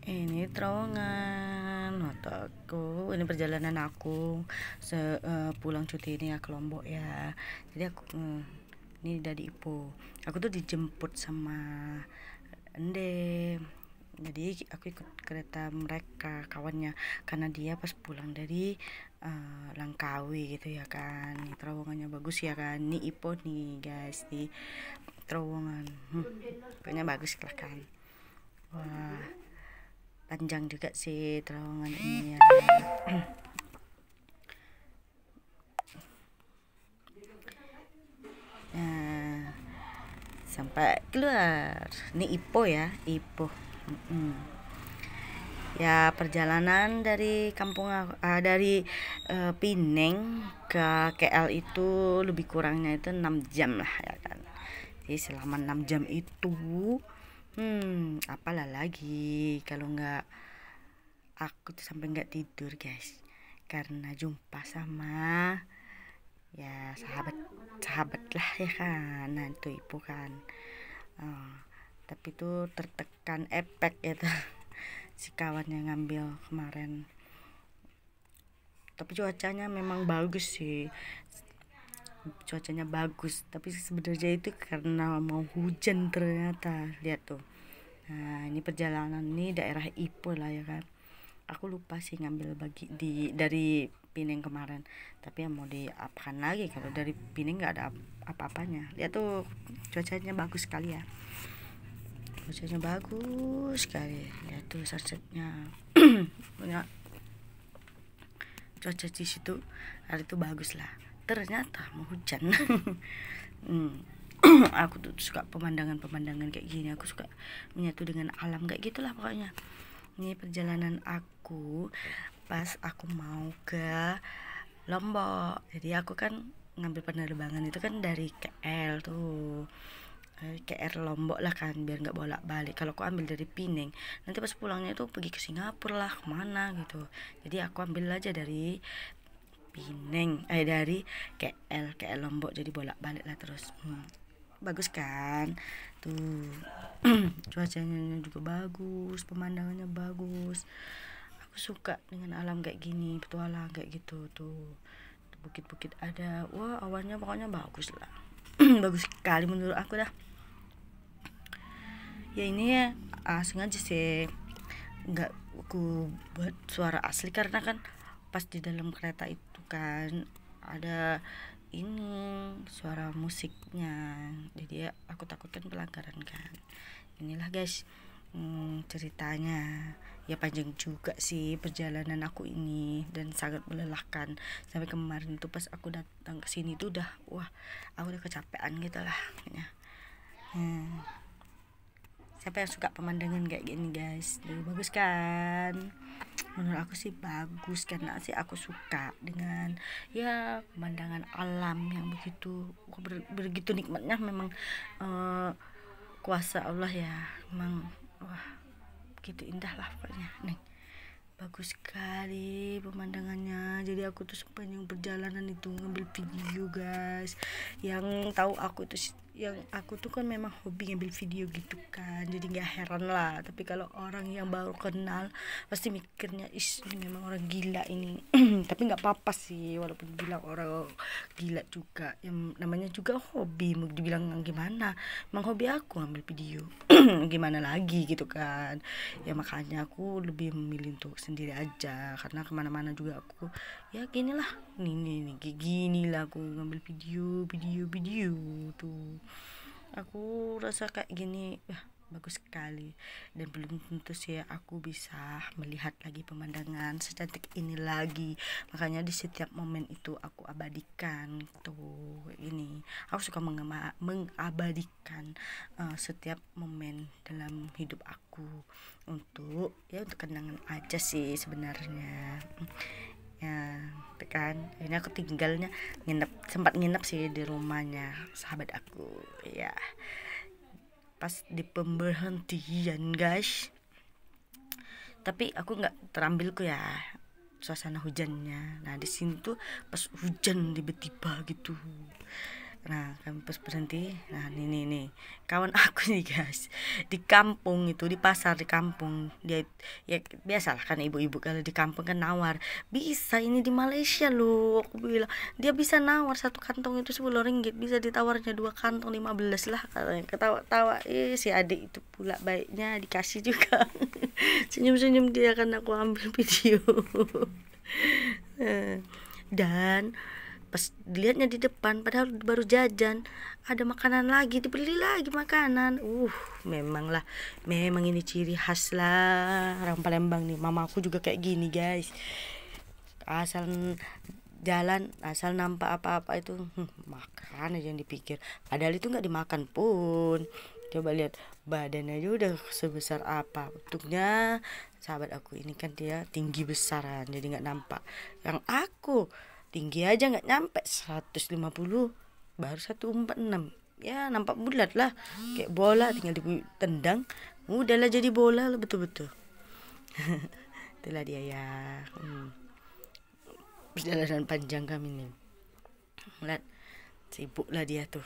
Ini terowongan aku, ini perjalanan aku pulang cuti ini ya ke Lombok ya. Jadi aku ini dari Ipo. Aku tuh dijemput sama Ende. Jadi aku ikut kereta mereka kawannya karena dia pas pulang dari Langkawi gitu ya kan. Ini terowongannya bagus ya kan. Ini Ipo nih guys di terowongan. Pokoknya bagus lah kan. Wah, panjang juga sih terowongan ini ya. Nah, sampai keluar. Ini Ipo ya, Ipo. Ya perjalanan dari dari Pineng ke KL itu lebih kurangnya itu 6 jam lah ya kan. Jadi selama 6 jam itu apalah lagi kalau nggak aku tuh sampai nggak tidur guys, karena jumpa sama ya sahabat lah ya kan. Nah itu Ibu kan tapi itu tertekan efek itu si kawan yang ngambil kemarin. Tapi cuacanya memang bagus sih, cuacanya bagus, tapi sebenarnya itu karena mau hujan ternyata. Lihat tuh. Nah ini perjalanan ini daerah Ipo lah ya kan. Aku lupa sih ngambil dari Pineng kemarin, tapi yang mau diapakan lagi kalau dari Pineng nggak ada apa-apanya. Lihat tuh cuacanya bagus sekali ya, cuacanya bagus sekali. Lihat tuh sunsetnya. Punya cuaca di situ hari itu bagus lah, ternyata mau hujan. Aku tuh suka pemandangan kayak gini, aku suka menyatu dengan alam kayak gitulah pokoknya. Ini perjalanan aku pas aku mau ke Lombok. Jadi aku kan ngambil penerbangan itu kan dari KL tuh, KR Lombok lah kan, biar nggak bolak-balik. Kalau aku ambil dari Pineng nanti pas pulangnya itu pergi ke Singapura lah kemana gitu. Jadi aku ambil aja dari dari KL Lombok, jadi bolak-balik lah terus. Bagus kan tuh. Cuacanya juga bagus, pemandangannya bagus. Aku suka dengan alam kayak gini, petualang kayak gitu tuh. Bukit-bukit ada, wah awannya pokoknya bagus lah. Bagus sekali menurut aku dah. Ya ini ya sengaja sih nggak aku buat suara asli karena kan pas di dalam kereta itu kan ada ini suara musiknya, jadi ya aku takutkan pelanggaran kan. Inilah guys ceritanya. Ya panjang juga sih perjalanan aku ini dan sangat melelahkan. Sampai kemarin tuh pas aku datang ke sini tuh udah aku udah kecapean gitu lah ya. Siapa yang suka pemandangan kayak gini guys? Bagus kan? Menurut aku sih bagus karena sih aku suka dengan ya pemandangan alam yang begitu nikmatnya memang. Kuasa Allah ya memang, begitu indah lah pokoknya nih. Bagus sekali pemandangannya. Jadi aku tuh sepanjang perjalanan itu ngambil video guys. Yang tahu aku tuh yang aku tuh kan memang hobi ngambil video gitu kan, jadi nggak heran lah. Tapi kalau orang yang baru kenal pasti mikirnya ini memang orang gila ini. Tapi nggak apa-apa sih walaupun bilang orang gila juga, yang namanya juga hobi, mau dibilang gimana, emang hobi aku ngambil video. Gimana lagi gitu kan. Ya makanya aku lebih memilih untuk sendiri aja, karena kemana-mana juga aku ya gini lah, nih kayak gini lah aku ngambil video tuh. Aku rasa kayak gini bagus sekali, dan belum tentu sih aku bisa melihat lagi pemandangan secantik ini lagi. Makanya di setiap momen itu aku abadikan tuh ini. Aku suka mengabadikan setiap momen dalam hidup aku untuk kenangan aja sih sebenarnya. Ya kan ini aku tinggalnya sempat nginep sih di rumahnya sahabat aku ya, pas di pemberhentian guys. Tapi aku nggak terambil ya suasana hujannya. Nah di sini tuh pas hujan tiba-tiba gitu, Nah kami pas berhenti, nah nih kawan aku nih guys, di kampung itu, di pasar di kampung dia, ya biasalah kan ibu-ibu kalau di kampung kan nawar, bisa ini di Malaysia loh, aku bilang dia bisa nawar satu kantong itu 10 ringgit, bisa ditawarnya 2 kantong 15 lah, katanya. Ketawa-tawa, si adik itu pula baiknya dikasih juga. Senyum-senyum dia kan aku ambil video. Dan pas dilihatnya di depan padahal baru jajan, ada makanan lagi, dibeli lagi makanan. Memang ini ciri khas lah orang Palembang nih. Mama aku juga kayak gini guys, asal jalan, asal nampak apa-apa itu makan aja yang dipikir, padahal itu nggak dimakan pun. Coba lihat badannya aja udah sebesar apa. Untungnya sahabat aku ini kan dia tinggi besaran, jadi nggak nampak. Yang aku tinggi aja nggak nyampe 150, baru 146, ya nampak bulat lah kayak bola, tinggal ditendang udahlah jadi bola lah, betul-betul. Itulah dia ya. Perjalanan panjang kami nih, lihat sibuk lah dia tuh.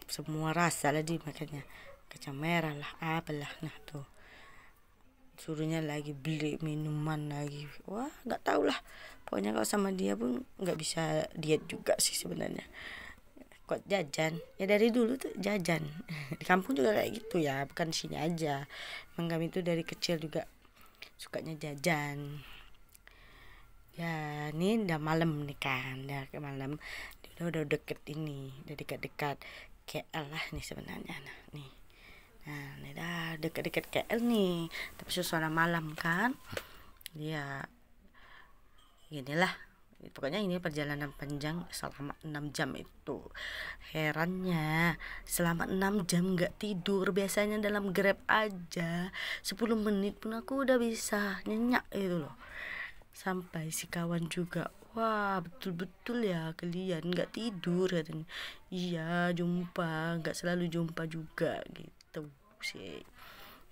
Semua rasa lah dia makanya, kacang merah lah apalah. Nah tuh suruhnya lagi beli minuman lagi, wah nggak tahu lah, pokoknya kalau sama dia pun nggak bisa diet juga sih sebenarnya. Kok jajan ya, dari dulu tuh jajan. Di kampung juga kayak gitu ya, bukan di sini aja, emang kami tuh dari kecil juga sukanya jajan. Ya ini udah malam nih kan, udah ke malam, udah deket ini, udah dekat-dekat KL lah nih sebenarnya. Nah ini dah dekat-dekat KL nih, tapi suasana malam kan ya inilah. Pokoknya ini perjalanan panjang selama 6 jam itu. Herannya selama 6 jam gak tidur. Biasanya dalam Grab aja 10 menit pun aku udah bisa nyenyak itu loh. Sampai si kawan juga, wah betul-betul ya kalian gak tidur katanya. Iya jumpa, gak selalu jumpa juga gitu sih.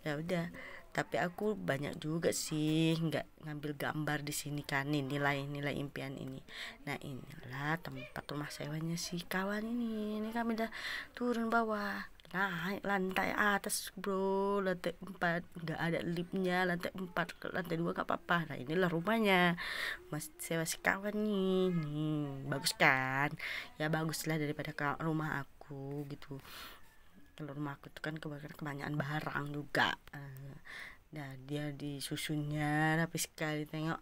Ya udah, tapi aku banyak juga sih nggak ngambil gambar di sini kan, nih nilai impian ini. Nah inilah tempat rumah sewanya si kawan ini kami udah turun bawah, naik lantai atas bro, lantai 4, nggak ada liftnya, lantai 4 ke lantai 2 gak apa-apa. Nah inilah rumahnya mas sewa si kawan nih bagus kan ya, bagus lah daripada rumah aku gitu. Kalau rumah aku tuh kan kebanyakan barang juga. Nah dia disusunnya rapi sekali, tengok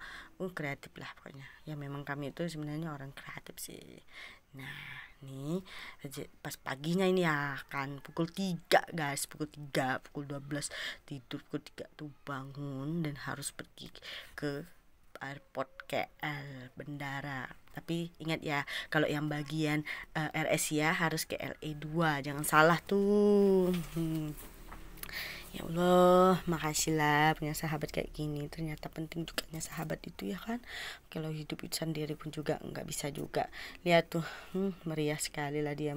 kreatif lah pokoknya ya. Memang kami itu sebenarnya orang kreatif sih. Nah nih pas paginya ini ya kan pukul 3 guys, pukul 12 tidur, pukul 3 tuh bangun dan harus pergi ke airport KL bandara. Tapi ingat ya, kalau yang bagian AirAsia harus ke LA2, jangan salah tuh. Ya Allah, makasih lah punya sahabat kayak gini. Ternyata penting juga punya sahabat itu ya kan. Kalau hidup itu sendiri pun juga nggak bisa juga. Lihat tuh, meriah sekali lah dia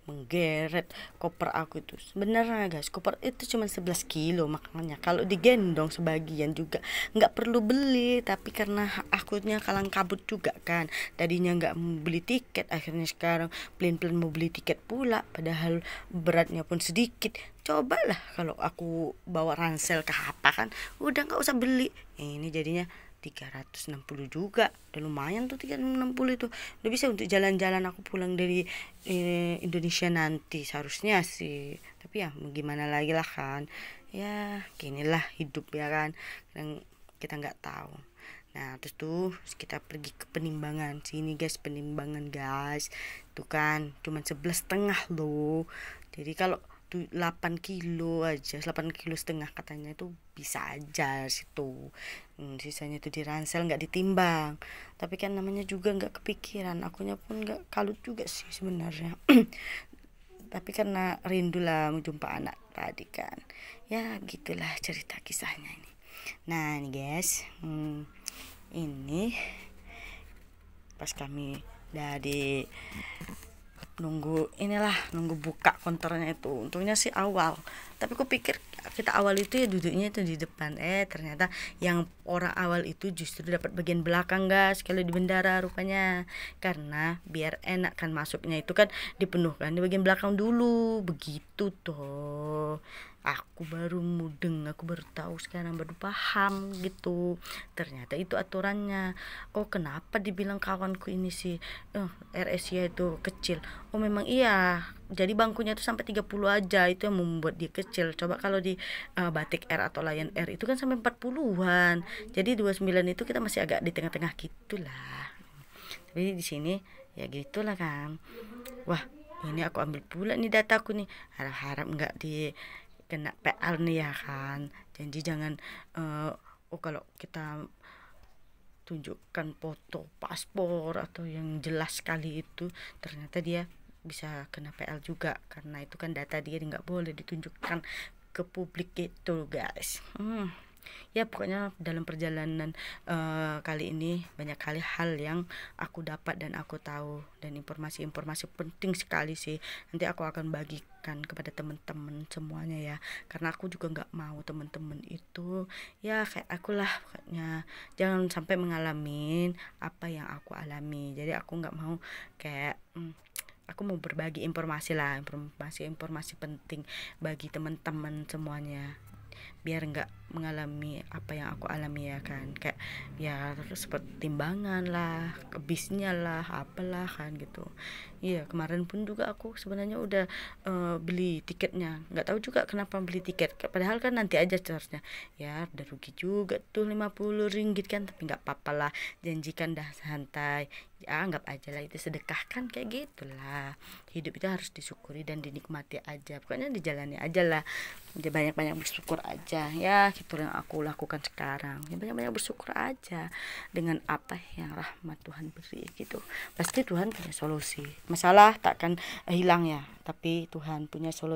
menggeret koper aku itu. Sebenarnya guys, koper itu cuma 11 kilo, makanya kalau digendong sebagian juga nggak perlu beli. Tapi karena akunya kalang kabut juga kan, tadinya nggak mau beli tiket, akhirnya sekarang plan mau beli tiket pula, padahal beratnya pun sedikit. Cobalah kalau aku bawa ransel ke apa kan, udah nggak usah beli. Ini jadinya 360 juga, udah lumayan tuh 360 itu, udah bisa untuk jalan-jalan aku pulang dari Indonesia nanti seharusnya sih. Tapi ya mau gimana lagi lah kan, ya ginilah hidup ya kan, yang kita nggak tahu. Nah terus tuh kita pergi ke Penimbangan sini guys, Penimbangan guys tuh kan cuman 11,5 loh. Jadi kalau 8 kilo aja, 8,5 kilo katanya itu bisa aja situ. Sisanya itu di ransel nggak ditimbang. Tapi kan namanya juga nggak kepikiran, akunya pun nggak kalut juga sih sebenarnya. Tapi karena rindu lah mau jumpa anak tadi kan, ya gitulah cerita kisahnya ini. Nah ini guys, ini pas kami dari nunggu buka konternya itu. Untungnya sih awal, tapi aku pikir kita awal itu ya duduknya itu di depan, ternyata yang orang awal itu justru dapat bagian belakang guys kalau di bendara rupanya, karena biar enak kan masuknya itu kan dipenuhkan di bagian belakang dulu begitu toh. Aku baru mudeng, aku baru tahu sekarang, baru paham gitu, ternyata itu aturannya. Oh kenapa dibilang kawanku ini sih RS-nya itu kecil. Oh memang iya, jadi bangkunya itu sampai 30 aja, itu yang membuat dia kecil. Coba kalau di Batik Air atau Lion Air itu kan sampai 40-an. Jadi 29 itu kita masih agak di tengah-tengah gitulah. Tapi di sini ya gitulah kan. Wah, ini aku ambil pula nih dataku nih. Harap-harap enggak di kena PL nih ya kan. Janji jangan kalau kita tunjukkan foto paspor atau yang jelas sekali itu ternyata dia bisa kena PL juga, karena itu kan data dia nggak boleh ditunjukkan ke publik gitu guys. Ya pokoknya dalam perjalanan kali ini banyak kali hal yang aku dapat dan aku tahu, dan informasi-informasi penting sekali sih. Nanti aku akan bagikan kepada teman-teman semuanya ya, karena aku juga nggak mau teman-teman itu ya kayak aku lah, pokoknya jangan sampai mengalami apa yang aku alami. Jadi aku nggak mau kayak aku mau berbagi informasi lah, informasi penting bagi teman-teman semuanya, biar nggak mengalami apa yang aku alami ya kan, kayak ya seperti timbangan lah, bisnya lah, apalah kan gitu. Iya kemarin pun juga aku sebenarnya udah beli tiketnya, nggak tahu juga kenapa beli tiket, padahal kan nanti aja charge-nya. Ya udah rugi juga tuh 50 ringgit kan, tapi nggak apa-apa lah, janjikan dah santai ya, anggap aja lah itu sedekah kan, kayak gitulah. Hidup itu harus disyukuri dan dinikmati aja, pokoknya dijalani aja lah, dia banyak-banyak bersyukur aja ya, gitu yang aku lakukan sekarang ya, banyak-banyak bersyukur aja dengan apa yang rahmat Tuhan beri gitu. Pasti Tuhan punya solusi, masalah takkan hilang ya, tapi Tuhan punya solusi.